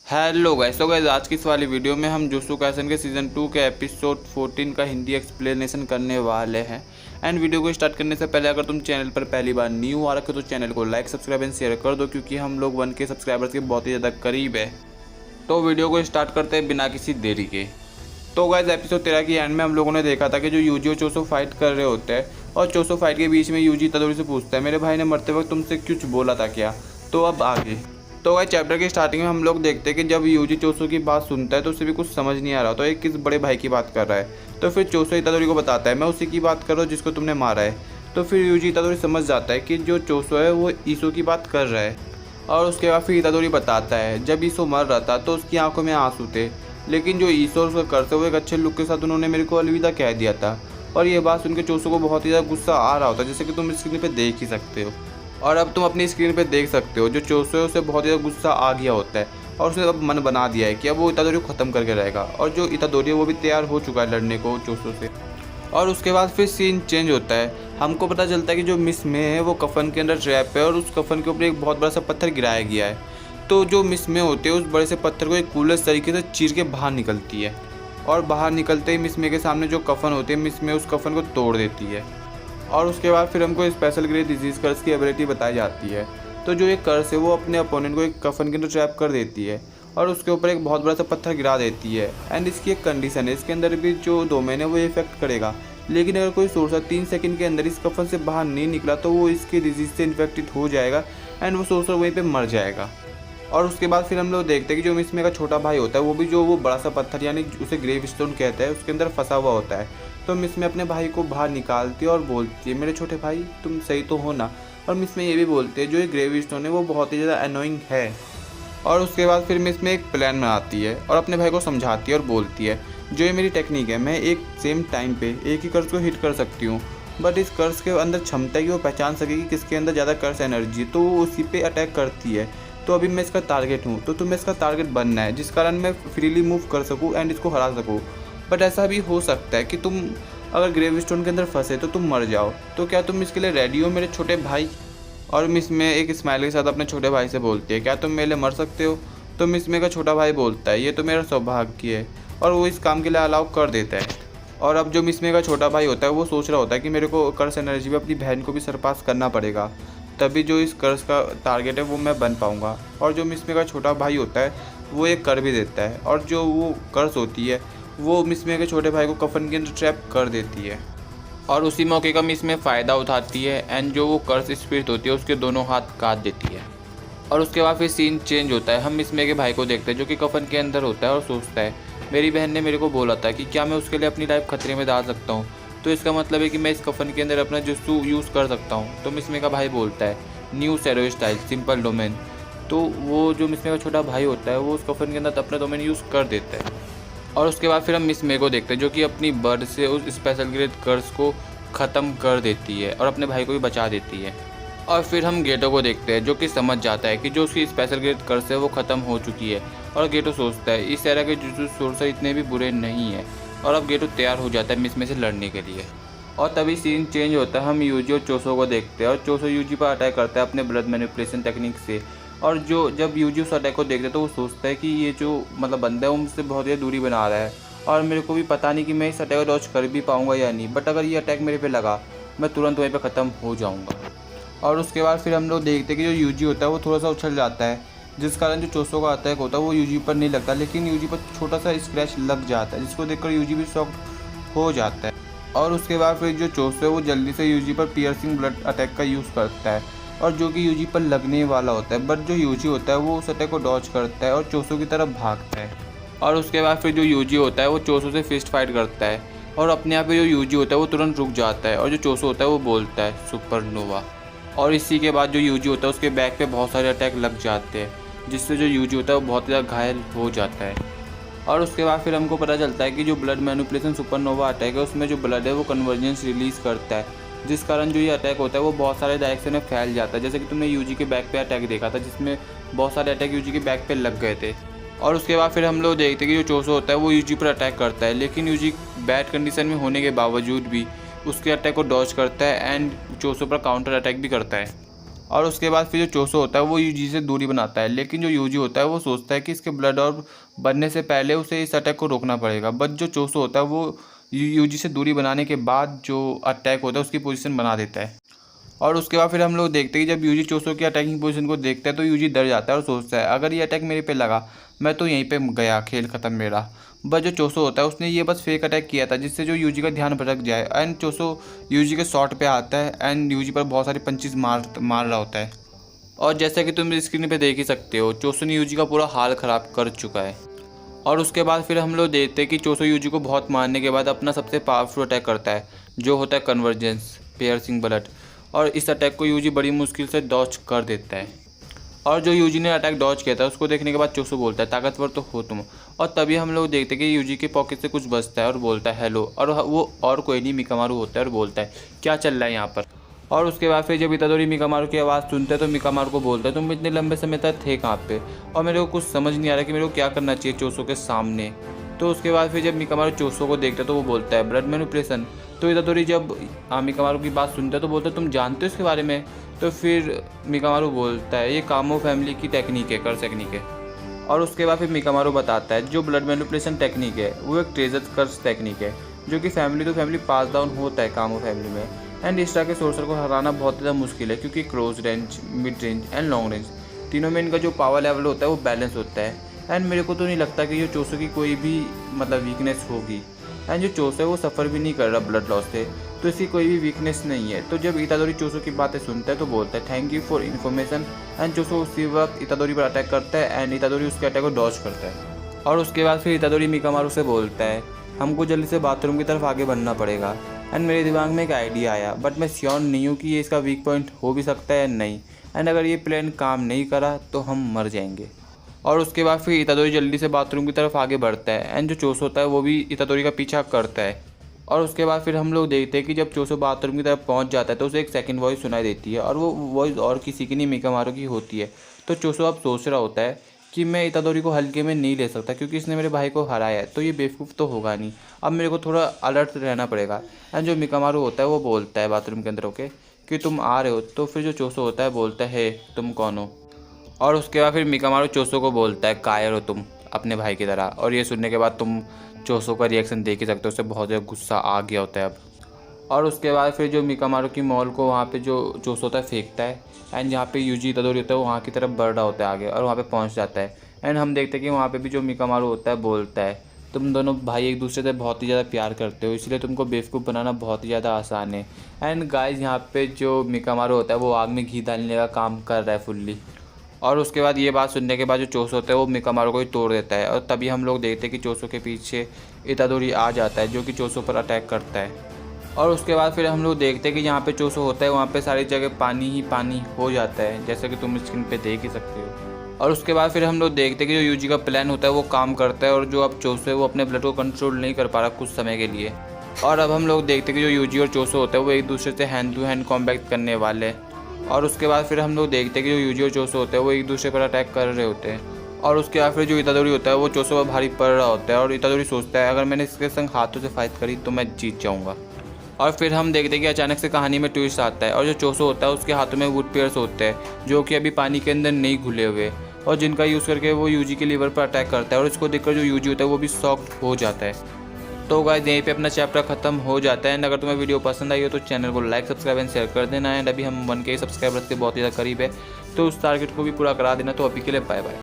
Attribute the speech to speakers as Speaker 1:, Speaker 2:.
Speaker 1: Hello guys, तो guys आज की इस वाली वीडियो में हम जुत्सु काइसेन के सीज़न 2 के एपिसोड 14 का हिंदी एक्सप्लेनेशन करने वाले हैं। एंड वीडियो को स्टार्ट करने से पहले अगर तुम चैनल पर पहली बार न्यू आ रखे तो चैनल को लाइक, सब्सक्राइब एंड शेयर कर दो, क्योंकि हम लोग 1K सब्सक्राइबर्स के बहुत ही ज़्यादा करीब है। तो वीडियो को स्टार्ट करते हैं बिना किसी देरी के। तो गाइस एपिसोड 13 की एंड में हम लोगों ने देखा था कि जो यूजी और चोसो फाइट कर रहे होते हैं, और चोसो फाइट के बीच में यूजी इतादोरी से पूछता है, मेरे भाई ने मरते वक्त तुमसे कुछ बोला था क्या? तो अब आगे तो गाइस चैप्टर के स्टार्टिंग में हम लोग देखते हैं कि जब यूजी चोसो की बात सुनता है तो उसे भी कुछ समझ नहीं आ रहा, तो एक किस बड़े भाई की बात कर रहा है। तो फिर चोसो इतादोरी को बताता है, मैं उसी की बात कर रहा हूँ जिसको तुमने मारा है। तो फिर यूजी इतादोरी समझ जाता है कि जो चोसो है वो ईसो की बात कर रहा है। और उसके बाद फिर इतादोरी बताता है, जब ईसो मर रहा था तो उसकी आंखों में आंसू थे, लेकिन जो ईसो और उसका कर्स है वो एक अच्छे लुक के साथ उन्होंने मेरे को अलविदा कह दिया था। और ये बात सुनकर चोसो को बहुत ही ज़्यादा गुस्सा आ रहा होता है, जैसे कि तुम स्क्रीन पे देख ही सकते हो। और अब तुम अपनी स्क्रीन पे देख सकते हो जो चोसो है उसे बहुत ज़्यादा गुस्सा आ गया होता है, और उसने अब मन बना दिया है कि अब वो इतादोरी को ख़त्म करके रहेगा। और जो इतादोरी है वो भी तैयार हो चुका है लड़ने को चोसो से। और उसके बाद फिर सीन चेंज होता है, हमको पता चलता है कि जो मिस में है वो कफन के अंदर ट्रैप है, और उस कफन के ऊपर एक बहुत बड़ा सा पत्थर गिराया गया है। तो जो मिस में होते हैं उस बड़े से पत्थर को एक कूलेस तरीके से चीर के बाहर निकलती है, और बाहर निकलते ही मिस में के सामने जो कफन होते हैं मिस में उस कफन को तोड़ देती है। और उसके बाद फिर हमको स्पेशल ग्रेड डिजीज़ कर्स की एबिलिटी बताई जाती है। तो जो एक कर्स है वो अपने अपोनेंट को एक कफन के अंदर ट्रैप कर देती है, और उसके ऊपर एक बहुत बड़ा सा पत्थर गिरा देती है। एंड इसकी एक कंडीशन है, इसके अंदर भी जो डोमेन है वो इफेक्ट करेगा, लेकिन अगर कोई सोर्सर 3 सेकंड के अंदर इस कफन से बाहर नहीं निकला तो वो इसके डिजीज़ से इन्फेक्टेड हो जाएगा, एंड वो सोर्सर वहीं पे मर जाएगा। और उसके बाद फिर हम लोग देखते हैं कि जो मिसमे का छोटा भाई होता है वो भी जो वो बड़ा सा पत्थर यानी उसे ग्रेव स्टोन कहते हैं उसके अंदर फंसा हुआ होता है। तो मिसमे अपने भाई को बाहर निकालती है और बोलती है, मेरे छोटे भाई तुम सही तो हो ना? और मिसमे ये भी बोलते हैं जो ये ग्रेव स्टोन है वो बहुत ही ज़्यादा अनोइंग है। और उसके बाद फिर मिसमे एक प्लान बनाती है और अपने भाई को समझाती है और बोलती है, जो ये मेरी टेक्निक है, मैं एक सेम टाइम पे एक ही कर्स को हिट कर सकती हूँ, बट इस कर्स के अंदर क्षमता है कि वो पहचान सके कि किसके अंदर ज़्यादा कर्स एनर्जी, तो वो उसी पे अटैक करती है। तो अभी मैं इसका टारगेट हूँ, तो तुम्हें इसका टारगेट बनना है, जिस कारण मैं फ्रीली मूव कर सकूँ एंड इसको हरा सकूँ। बट ऐसा भी हो सकता है कि तुम अगर ग्रेव स्टोन के अंदर फंसे तो तुम मर जाओ, तो क्या तुम इसके लिए रेडी हो मेरे छोटे भाई? और मिस में एक स्माइल के साथ अपने छोटे भाई से बोलती है, क्या तुम मेरे लिए मर सकते हो? तो मिस में का छोटा भाई बोलता है, ये तो मेरा सौभाग्य है, और वो इस काम के लिए अलाउ कर देता है। और अब जो मिस में का छोटा भाई होता है वो सोच रहा होता है कि मेरे को कर्स एनर्जी में अपनी बहन को भी सरपास करना पड़ेगा, तभी जो इस कर्स का टारगेट है वो मैं बन पाऊँगा। और जो मिसमे का छोटा भाई होता है वो एक कर भी देता है, और जो वो कर्स होती है वो मिसमे के छोटे भाई को कफन के अंदर ट्रैप कर देती है। और उसी मौके का मिसमे फ़ायदा उठाती है एंड जो वो कर्स स्पिरिट होती है उसके दोनों हाथ काट देती है। और उसके बाद फिर सीन चेंज होता है, हम मिसमे के भाई को देखते हैं जो कि कफन के अंदर होता है और सोचता है, मेरी बहन ने मेरे को बोला था कि क्या मैं उसके लिए अपनी लाइफ खतरे में डाल सकता हूँ, तो इसका मतलब है कि मैं इस कफन के अंदर अपना जुत्सु यूज़ कर सकता हूँ। तो मिसमे का भाई बोलता है, new shadow style simple domain. तो वो जो मिसमे का छोटा भाई होता है वो उस कफन के अंदर अपना डोमेन यूज़ कर देता है। और उसके बाद फिर हम मिसमे को देखते हैं जो कि अपनी बर्ड से उस स्पेशल ग्रेड कर्स को ख़त्म कर देती है और अपने भाई को भी बचा देती है। और फिर हम गेटो को देखते हैं जो कि समझ जाता है कि जो उसकी स्पेशल ग्रेड कर्स है वो ख़त्म हो चुकी है। और गेटो सोचता है इस तरह के जुत्सु सोर्सर इतने भी बुरे नहीं है, और अब गेटो तैयार हो जाता है मिसमे से लड़ने के लिए। और तभी सीन चेंज होता है, हम यूजी और चोसो को देखते हैं, और चोसो यूजी पर अटैक करता है अपने ब्लड मैनिपुलेशन टेक्निक से। और जब यूजी उस अटैक को देखते हैं तो वो सोचता है कि ये जो बंदा है वो मुझसे बहुत ज़्यादा दूरी बना रहा है, और मेरे को भी पता नहीं कि मैं इस अटैक को डॉज कर भी पाऊँगा या नहीं, बट अगर ये अटैक मेरे पे लगा मैं तुरंत वहीं पर ख़त्म हो जाऊँगा। और उसके बाद फिर हम लोग देखते हैं कि जो यूजी होता है वो थोड़ा सा उछल जाता है, जिस कारण जो चोसो का अटैक होता है वो यूजी पर नहीं लगता, लेकिन यूजी पर छोटा सा स्क्रैच लग जाता है, जिसको देखकर यूजी भी शॉक हो जाता है। और उसके बाद फिर जो चोसो है वो जल्दी से यूजी पर पियर्सिंग ब्लड अटैक का यूज़ करता है, और जो कि यूजी पर लगने वाला होता है, बट जो यूजी होता है वो उस अटैक को डॉज करता है और चोसो की तरफ भागता है। और उसके बाद फिर जो यूजी होता है वो चोसो से फिस्ट फाइट करता है, और अपने आप पे जो यूजी होता है वो तुरंत रुक जाता है, और जो चोसो होता है वो बोलता है सुपरनोवा। और इसी के बाद जो यूजी होता है उसके बैक पे बहुत सारे अटैक लग जाते हैं, जिससे जो यूजी होता है वो बहुत ज़्यादा घायल हो जाता है। और उसके बाद फिर हमको पता चलता है कि जो ब्लड मैनिपुलेशन सुपरनोवा अटैक है उसमें जो ब्लड है वो कन्वर्जेंस रिलीज़ करता है, जिस कारण जो ये अटैक होता है वो बहुत सारे डायरेक्शन में फैल जाता है। जैसे कि तुमने यूजी के बैक पे अटैक देखा था जिसमें बहुत सारे अटैक यूजी के बैक पे लग गए थे। और उसके बाद फिर हम लोग देखते हैं कि जो चोसो होता है वो यूजी पर अटैक करता है, लेकिन यूजी बैड कंडीशन में होने के बावजूद भी उसके अटैक को डॉज करता है एंड चोसो पर काउंटर अटैक भी करता है। और उसके बाद फिर जो चोसो होता है वो यूजी से दूरी बनाता है, लेकिन जो यूजी होता है वो सोचता है कि इसके ब्लड और बनने से पहले उसे इस अटैक को रोकना पड़ेगा। बट जो चोसो होता है वो यूजी से दूरी बनाने के बाद जो अटैक होता है उसकी पोजीशन बना देता है। और उसके बाद फिर हम लोग देखते हैं कि जब यूजी चोसो की अटैकिंग पोजीशन को देखता है तो यूजी डर जाता है और सोचता है अगर ये अटैक मेरे पे लगा मैं तो यहीं पे गया, खेल ख़त्म मेरा। बस जो चोसो होता है उसने ये बस फेक अटैक किया था जिससे जो यूजी का ध्यान भटक जाए, एंड चोसो यूजी के शॉट पे आता है एंड यूजी पर बहुत सारे पंचेस मार रहा होता है। और जैसा कि तुम स्क्रीन पे देख ही सकते हो चोसो ने यूजी का पूरा हाल ख़राब कर चुका है। और उसके बाद फिर हम लोग देखते हैं कि चोसो यूजी को बहुत मारने के बाद अपना सबसे पावरफुल अटैक करता है जो होता है कन्वर्जेंस पियर्सिंग ब्लड। और इस अटैक को यूजी बड़ी मुश्किल से डॉज कर देता है। और जो यूजी ने अटैक डॉज किया था उसको देखने के बाद चोसो बोलता है ताकतवर तो हो तुम। और तभी हम लोग देखते हैं कि यूजी के पॉकेट से कुछ बचता है और बोलता है हेलो, और वो और कोई नहीं मिकामारू होता है और बोलता है क्या चल रहा है यहाँ पर। और उसके बाद फिर जब इतादोरी मिकामारू की आवाज़ सुनते हैं तो मिकामारू को बोलता है तुम इतने लंबे समय तक थे कहाँ पे, और मेरे को कुछ समझ नहीं आ रहा कि मेरे को क्या करना चाहिए चोसो के सामने। तो उसके बाद फिर जब मिकामारू चोसो को देखता है तो वो बोलता है ब्लड मैनिपुलेशन। तो इतादोरी जब मिकामारू की बात सुनता है तो बोलता है तुम जानते हो इसके बारे में। तो फिर मिकामारू बोलता है ये कामो फैमिली की टेक्निक है, कर्स टेक्निक है। और उसके बाद फिर मिकामारू बताता है जो ब्लड मैनिपुलेशन टेक्निक है वो एक ट्रेजर कर्स टेक्निक है जो कि family to family pass down होता है कामो फैमिली में। एंड इस तरह के सोर्सर को हराना बहुत ज़्यादा मुश्किल है क्योंकि close range, mid range and long range तीनों में इनका जो पावर लेवल होता है वो बैलेंस होता है। एंड मेरे को तो नहीं लगता कि जो चोसो की कोई भी मतलब वीकनेस होगी। एंड जो चोसो है वो सफ़र भी नहीं कर रहा ब्लड लॉस से, तो इसकी कोई भी वीकनेस नहीं है। तो जब इतादोरी चोसो की बातें सुनता है तो बोलता है thank you for information. And Choso उसी वक्त इतादोरी पर अटैक करता है एंड इतादोरी उसके अटैक को डॉज करता है। और उसके बाद फिर इतादोरी मिकामारू से बोलता है हमको जल्दी से बाथरूम की तरफ आगे बढ़ना पड़ेगा। एंड मेरे दिमाग में एक आइडिया आया बट मैं श्योर नहीं हूँ कि ये इसका वीक पॉइंट हो भी सकता है या नहीं। एंड अगर ये प्लान काम नहीं करा तो हम मर जाएंगे। और उसके बाद फिर इतादोरी जल्दी से बाथरूम की तरफ आगे बढ़ता है एंड जो चोसो होता है वो भी इतादोरी का पीछा करता है। और उसके बाद फिर हम लोग देखते हैं कि जब चोसो बाथरूम की तरफ पहुंच जाता है तो उसे एक सेकंड वॉइस सुनाई देती है और वो वॉइस और किसी की नहीं मिकामारू की होती है। तो चोसो अब सोच रहा होता है कि मैं इतादोरी को हल्के में नहीं ले सकता क्योंकि इसने मेरे भाई को हराया है, तो ये बेवकूफ़ तो होगा नहीं, अब मेरे को थोड़ा अलर्ट रहना पड़ेगा। एंड जो मिकामारू होता है वो बोलता है बाथरूम के अंदर होके कि तुम आ रहे हो। तो फिर जो चोसो होता है बोलता है तुम कौन हो। और उसके बाद फिर मिकामारू चोसो को बोलता है कायर हो तुम अपने भाई की तरह। और ये सुनने के बाद तुम चोसो का रिएक्शन देख ही सकते हो, उससे बहुत ज़्यादा गुस्सा आ गया होता है अब। और उसके बाद फिर जो मिकामारू की मॉल को वहाँ पे जो चोसो होता है फेंकता है एंड जहाँ पे यूजी इतादोरी होता है वो वहाँ की तरफ बढ़ रहा होता है आगे और वहाँ पे पहुँच जाता है। एंड हम देखते हैं कि वहाँ पे भी जो मिकामारू होता है बोलता है तुम दोनों भाई एक दूसरे से बहुत ही ज़्यादा प्यार करते हो इसलिए तुमको बेवकूफ़ बनाना बहुत ही ज़्यादा आसान है। एंड गाइस यहाँ पे जो मिकामारू होता है वो आग में घी डालने का काम कर रहा है फुल्ली। और उसके बाद ये बात सुनने के बाद जो चोसो होता है वो मिकामारू को ही तोड़ देता है। और तभी हम लोग देखते हैं कि चोसो के पीछे इतादोरी आ जाता है जो कि चोसो पर अटैक करता है। और उसके बाद फिर हम लोग देखते हैं कि जहाँ पे चोसो होता है वहाँ पे सारी जगह पानी ही पानी हो जाता है जैसा कि तुम स्क्रीन पे देख ही सकते हो। और उसके बाद फिर हम लोग देखते हैं कि जो यूजी का प्लान होता है वो काम करता है और जो अब चोसो है वो अपने ब्लड को कंट्रोल नहीं कर पा रहा कुछ समय के लिए। और अब हम लोग देखते हैं कि जो यूजी और चोसो होता है वो एक दूसरे से हैंड टू हैंड कॉम्बैट करने वाले हैं। और उसके बाद फिर हम लोग देखते हैं कि जो यूजी और चोसो होते हैं वो एक दूसरे पर अटैक कर रहे होते हैं। और उसके बाद फिर जो इतादोरी होता है वो चोसो पर भारी पड़ रहा होता है और इतादोरी सोचता है अगर मैंने इसके संग हाथों से फाइट करी तो मैं जीत जाऊँगा। और फिर हम देखते हैं कि अचानक से कहानी में ट्विस्ट आता है और जो चोसो होता है उसके हाथों में वुड पेयर्स होते हैं जो कि अभी पानी के अंदर नहीं घुले हुए और जिनका यूज़ करके वो यूजी के लीवर पर अटैक करता है। और इसको देखकर जो यूजी होता है वो भी शॉक्ड हो जाता है। तो गाइस यहीं पे अपना चैप्टर खत्म हो जाता है। एंड अगर तुम्हें वीडियो पसंद आई हो तो चैनल को लाइक सब्सक्राइब एंड शेयर कर देना। एंड अभी हम 1K सब्सक्राइबर्स के बहुत ज़्यादा करीब है तो उस टारगेट को भी पूरा करा देना। तो अभी के लिए बाय बाय।